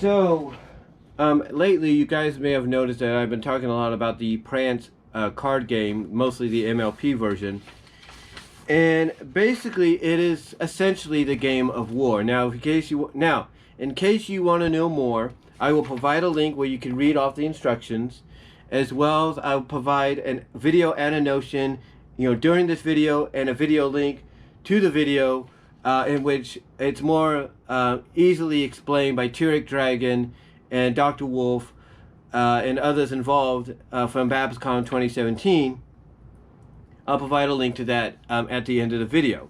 So, lately you guys may have noticed that I've been talking a lot about the Prance card game, mostly the MLP version. And basically, it is essentially the game of war. Now, in case you want to know more, I will provide a link where you can read off the instructions, as well as I'll provide a video and a notion, during this video, and a video link to the video, in which it's more easily explained by Turek Dragon and Dr. Wolf and others involved from BabsCon 2017. I'll provide a link to that at the end of the video.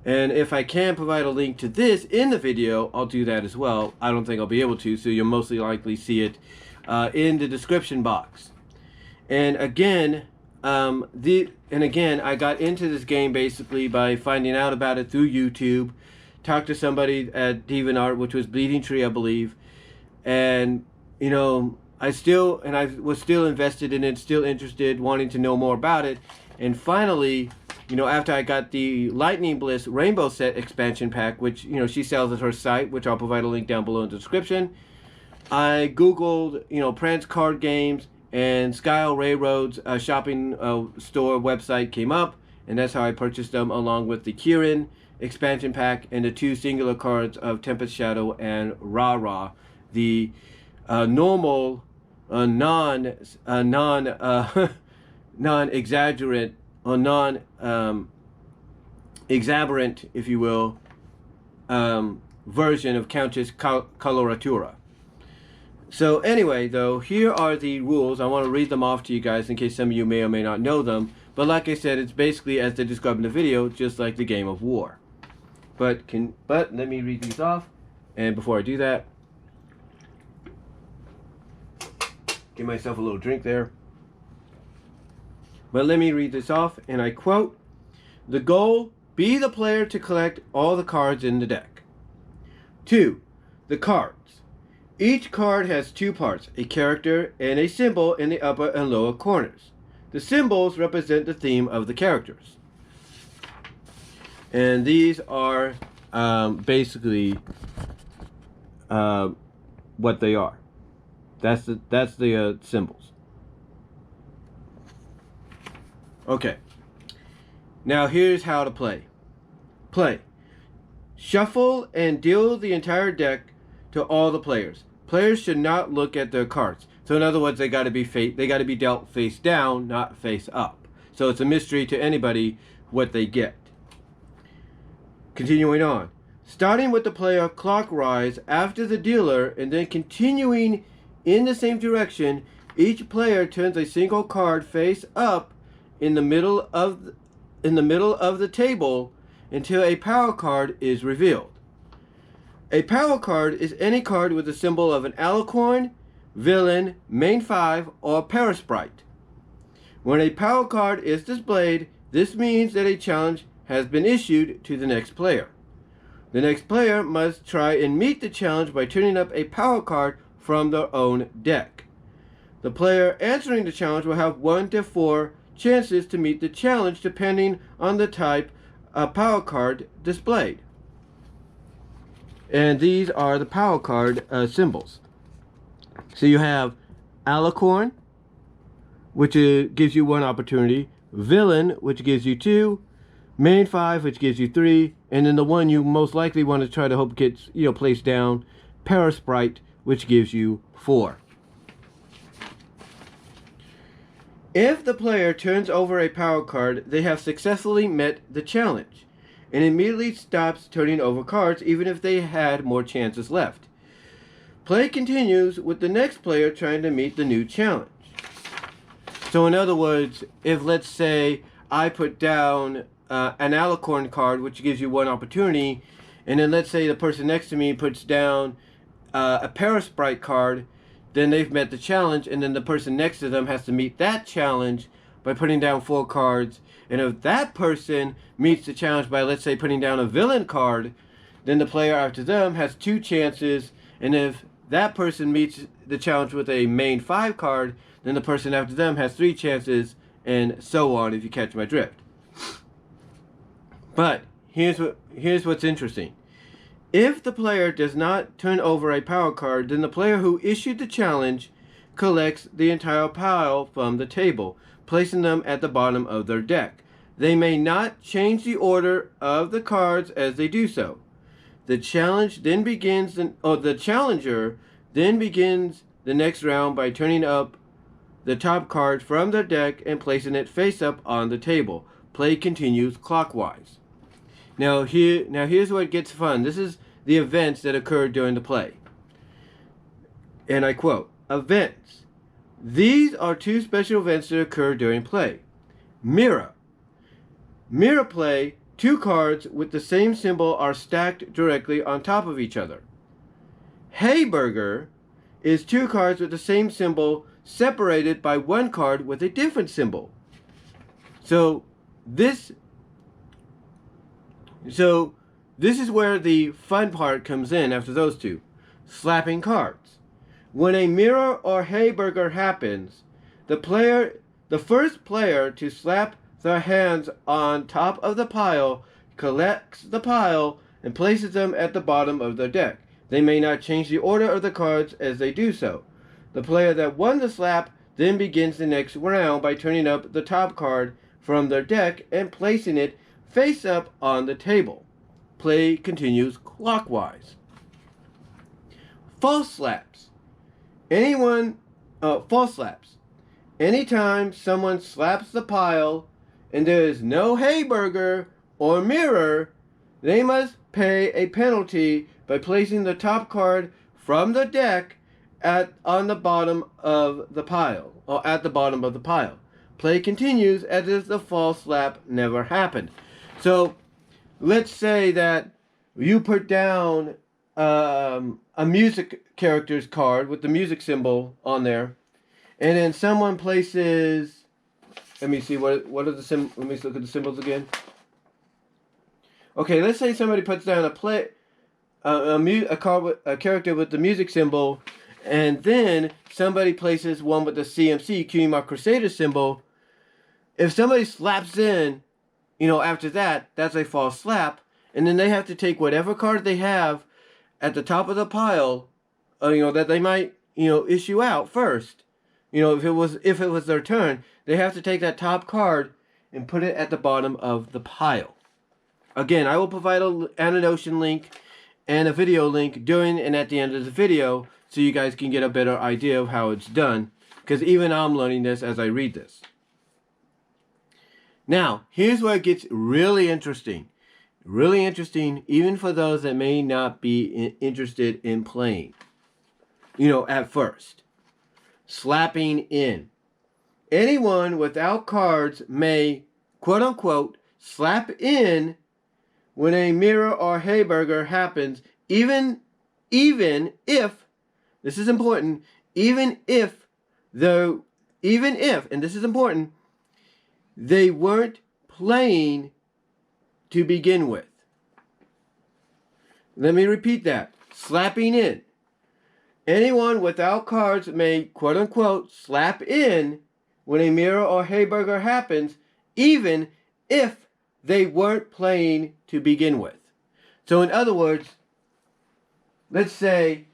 And if I can provide a link to this in the video, I'll do that as well. I don't think I'll be able to, so you'll mostly likely see it in the description box. And again, I got into this game basically by finding out about it through YouTube. Talked to somebody at DeviantArt, which was Bleeding Tree, I believe. And I was still invested in it, still interested, wanting to know more about it. And finally, after I got the Lightning Bliss Rainbow Set expansion pack, which, she sells at her site, which I'll provide a link down below in the description, I Googled, Prance card games, and Skyle Railroad's shopping store website came up, and that's how I purchased them, along with the Kirin expansion pack and the 2 singular cards of Tempest Shadow and Ra-Ra, the normal, non-exaggerant or non-exaberrant, if you will, version of Countess Coloratura. So anyway, though, here are the rules. I want to read them off to you guys in case some of you may or may not know them. But like I said, it's basically, as they describe in the video, just like the game of war. But let me read these off. And before I do that, give myself a little drink there. But let me read this off, and I quote, "The goal, be the player to collect all the cards in the deck." 2. The cards. Each card has 2 parts, a character and a symbol in the upper and lower corners. The symbols represent the theme of the characters. And these are basically what they are. That's the symbols. Okay. Now here's how to play. Play. Shuffle and deal the entire deck to all the players. Players should not look at their cards. So in other words, they got to be dealt face down, not face up. So it's a mystery to anybody what they get. Continuing on. Starting with the player clockwise after the dealer and then continuing in the same direction, each player turns a single card face up in the middle of the table until a power card is revealed. A power card is any card with the symbol of an alicorn, villain, main 5, or parasprite. When a power card is displayed, this means that a challenge has been issued to the next player. The next player must try and meet the challenge by turning up a power card from their own deck. The player answering the challenge will have 1 to 4 chances to meet the challenge depending on the type of power card displayed. And these are the power card symbols. So you have alicorn, which gives you 1 opportunity, villain, which gives you 2, main 5, which gives you 3, and then the one you most likely want to try to hope gets placed down, parasprite, which gives you 4. If the player turns over a power card, they have successfully met the challenge, and immediately stops turning over cards even if they had more chances left. Play continues with the next player trying to meet the new challenge. So in other words, if let's say I put down an alicorn card, which gives you 1 opportunity, and then let's say the person next to me puts down a parasprite card, then they've met the challenge, and then the person next to them has to meet that challenge by putting down 4 cards. And if that person meets the challenge by, let's say, putting down a villain card, then the player after them has 2 chances. And if that person meets the challenge with a main 5 card, then the person after them has 3 chances, and so on, if you catch my drift. But here's what's interesting. If the player does not turn over a power card, then the player who issued the challenge collects the entire pile from the table, placing them at the bottom of their deck. They may not change the order of the cards as they do so. The challenger then begins the next round by turning up the top card from their deck and placing it face up on the table. Play continues clockwise. Now here's where it gets fun. This is the events that occurred during the play. And I quote, "Events. These are two special events that occur during play. Mirror. Mirror play, two cards with the same symbol are stacked directly on top of each other. Hayburger is two cards with the same symbol separated by one card with a different symbol." So this is where the fun part comes in after those two. Slapping cards. When a mirror or hayburger happens, the first player to slap their hands on top of the pile collects the pile and places them at the bottom of their deck. They may not change the order of the cards as they do so. The player that won the slap then begins the next round by turning up the top card from their deck and placing it face up on the table. Play continues clockwise. False slaps. False slaps. Anytime someone slaps the pile and there is no hayburger or mirror, they must pay a penalty by placing the top card from the deck on the bottom of the pile, or at the bottom of the pile. Play continues as if the false slap never happened. So let's say that you put down a music character's card with the music symbol on there, and then someone places, let me see, what are the symbols? Let me look at the symbols again. Okay, let's say somebody puts down a character with the music symbol, and then somebody places one with the CMC, Cutie Mark Crusader symbol. If somebody slaps in, after that, that's a false slap, and then they have to take whatever card they have at the top of the pile, that they might, issue out first. If it was their turn, they have to take that top card and put it at the bottom of the pile. Again, I will provide an annotation link and a video link during and at the end of the video so you guys can get a better idea of how it's done, because even I'm learning this as I read this. Now, here's where it gets really interesting. Really interesting, even for those that may not be interested in playing, at first. Slapping in. Anyone without cards may, quote unquote, slap in when a mirror or hayburger happens, even if, this is important, even if, and this is important, they weren't playing to begin with. Let me repeat that. Slapping in. Anyone without cards may, quote unquote, slap in when a mirror or hayburger happens, even if they weren't playing to begin with. So in other words, let's say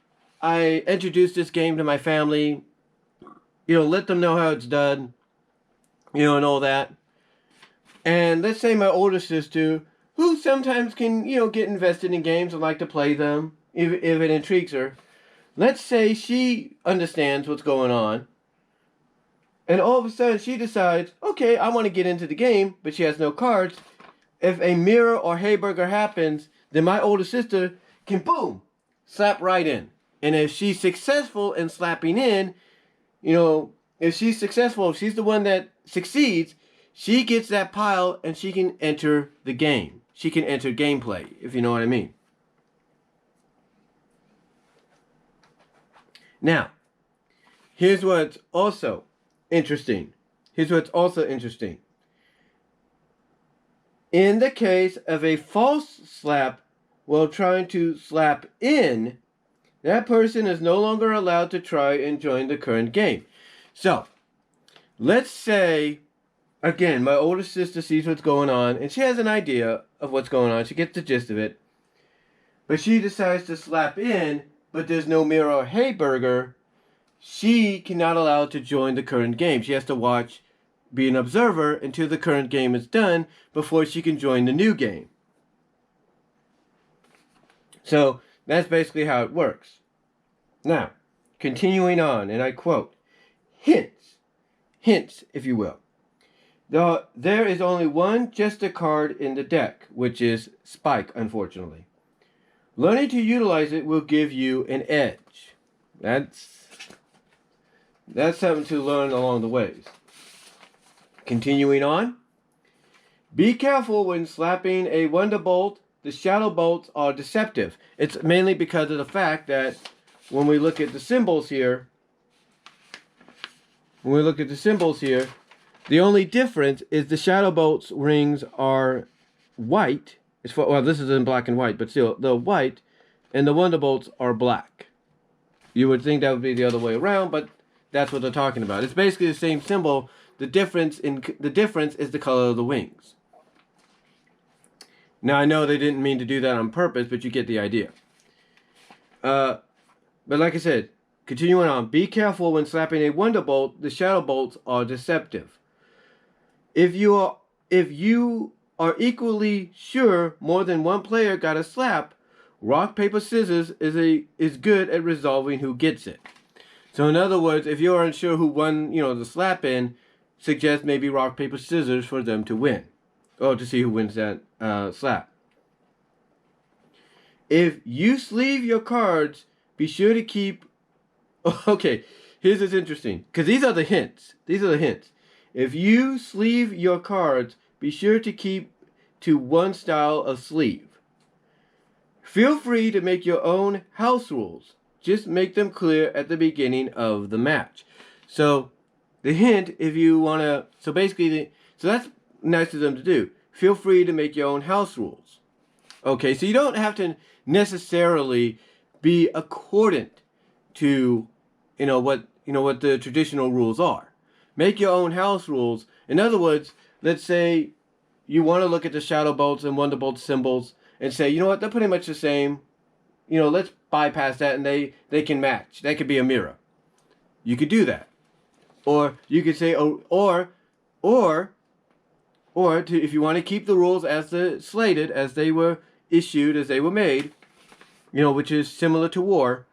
I introduced this game to my family, let them know how it's done, and all that. And let's say my older sister, who sometimes can, get invested in games and like to play them, if it intrigues her. Let's say she understands what's going on. And all of a sudden she decides, okay, I want to get into the game, but she has no cards. If a mirror or hayburger happens, then my older sister can, boom, slap right in. And if she's successful in slapping in, if she's the one that succeeds, she gets that pile and she can enter the game. She can enter gameplay, if you know what I mean. Now, here's what's also interesting. In the case of a false slap while trying to slap in, that person is no longer allowed to try and join the current game. So, let's say, again, my older sister sees what's going on, and she has an idea of what's going on. She gets the gist of it. but she decides to slap in, but there's no Mira or Hayburger, she cannot allow to join the current game. She has to watch, be an observer until the current game is done before she can join the new game. So that's basically how it works. Now, continuing on, and I quote, hints, if you will. There is only one Jester card in the deck, which is Spike, unfortunately. Learning to utilize it will give you an edge. That's something to learn along the ways. Continuing on. Be careful when slapping a Wonderbolt. The Shadow Bolts are deceptive. It's mainly because of the fact that when we look at the symbols here, the only difference is the Shadow Bolts rings are white. Well, this is in black and white, but still, they're white, and the Wonderbolts are black. You would think that would be the other way around, but that's what they're talking about. It's basically the same symbol. The difference is the color of the wings. Now, I know they didn't mean to do that on purpose, but you get the idea. But like I said, continuing on, be careful when slapping a Wonderbolt. The Shadow Bolts are deceptive. If you are equally sure more than one player got a slap, rock, paper, scissors is good at resolving who gets it. So in other words, if you're unsure who won, the slap in, suggest maybe rock, paper, scissors for them to win. Or to see who wins that slap. If you sleeve your cards, be sure to keep... Okay, here's what's interesting. Because these are the hints. If you sleeve your cards, be sure to keep to one style of sleeve. Feel free to make your own house rules. Just make them clear at the beginning of the match. So, the hint, if you want to... So basically, so that's nice of them to do. Feel free to make your own house rules. Okay, so you don't have to necessarily be accordant to, what the traditional rules are. Make your own house rules. In other words, let's say you want to look at the Shadow Bolts and Wonderbolt symbols and say, you know what, they're pretty much the same. Let's bypass that and they can match. That could be a mirror. You could do that. Or you could say, if you want to keep the rules as slated, as they were issued, as they were made, which is similar to war,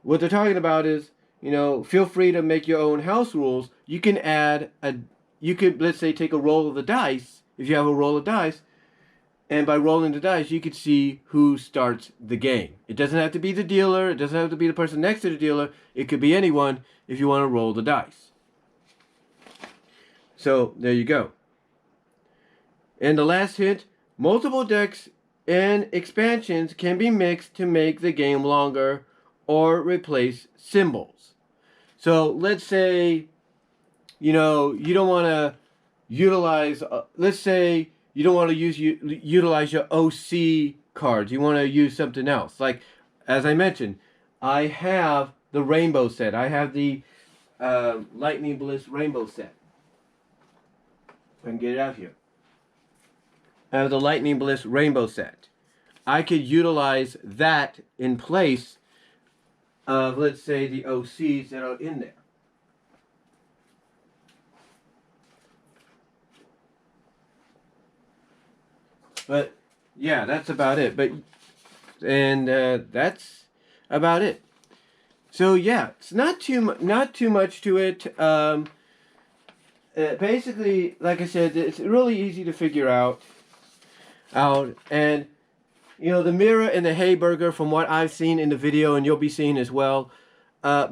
what they're talking about is, feel free to make your own house rules. You can let's say, take a roll of the dice, if you have a roll of dice, and by rolling the dice, you could see who starts the game. It doesn't have to be the dealer. It doesn't have to be the person next to the dealer. It could be anyone if you want to roll the dice. So, there you go. And the last hint, multiple decks and expansions can be mixed to make the game longer or replace symbols. So, let's say, you don't want to utilize, let's say, you don't want to utilize your OC cards. You want to use something else. Like, as I mentioned, I have the Rainbow set. I have the Lightning Bliss Rainbow set. If I can get it out here. I have the Lightning Bliss Rainbow set. I could utilize that in place of, let's say, the OCs that are in there. But yeah, that's about it. That's about it. So yeah, it's not too much to it. Basically, like I said, it's really easy to figure out. And the mirror and the Hayburger, from what I've seen in the video, and you'll be seeing as well,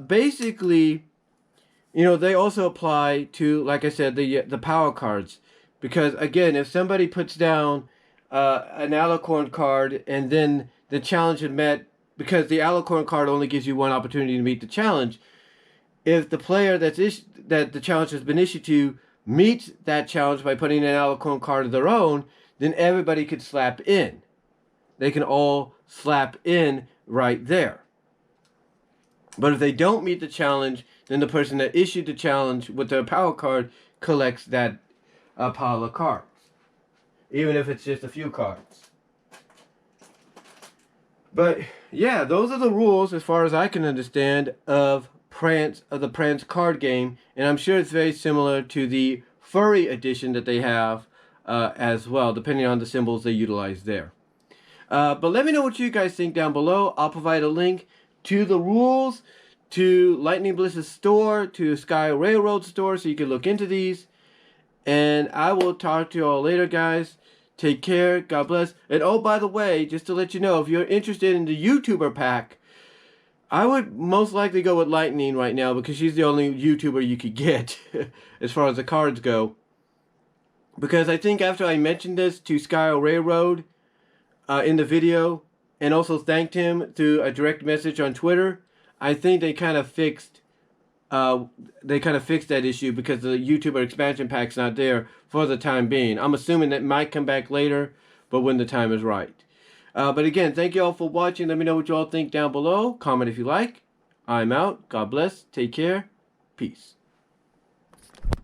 basically, they also apply to, like I said, the power cards. Because again, if somebody puts down an Alicorn card and then the challenge is met, because the Alicorn card only gives you one opportunity to meet the challenge, if the player that the challenge has been issued to meets that challenge by putting an Alicorn card of their own, then everybody could slap in. They can all slap in right there. But if they don't meet the challenge, then the person that issued the challenge with their power card collects that pile of cards. Even if it's just a few cards. But yeah, those are the rules as far as I can understand of the Prance card game, and I'm sure it's very similar to the furry edition that they have as well, depending on the symbols they utilize there. But let me know what you guys think down below. I'll provide a link to the rules, to Lightning Bliss's store, to Sky Railroad store, so you can look into these. And I will talk to you all later, guys. Take care. God bless. And oh, by the way, just to let you know, if you're interested in the YouTuber pack, I would most likely go with Lightning right now because she's the only YouTuber you could get as far as the cards go. Because I think after I mentioned this to Sky Railroad in the video and also thanked him through a direct message on Twitter, I think they kind of fixed that issue because the YouTuber expansion pack's not there for the time being. I'm assuming that might come back later, but when the time is right. But again, thank you all for watching. Let me know what you all think down below. Comment if you like. I'm out. God bless. Take care. Peace.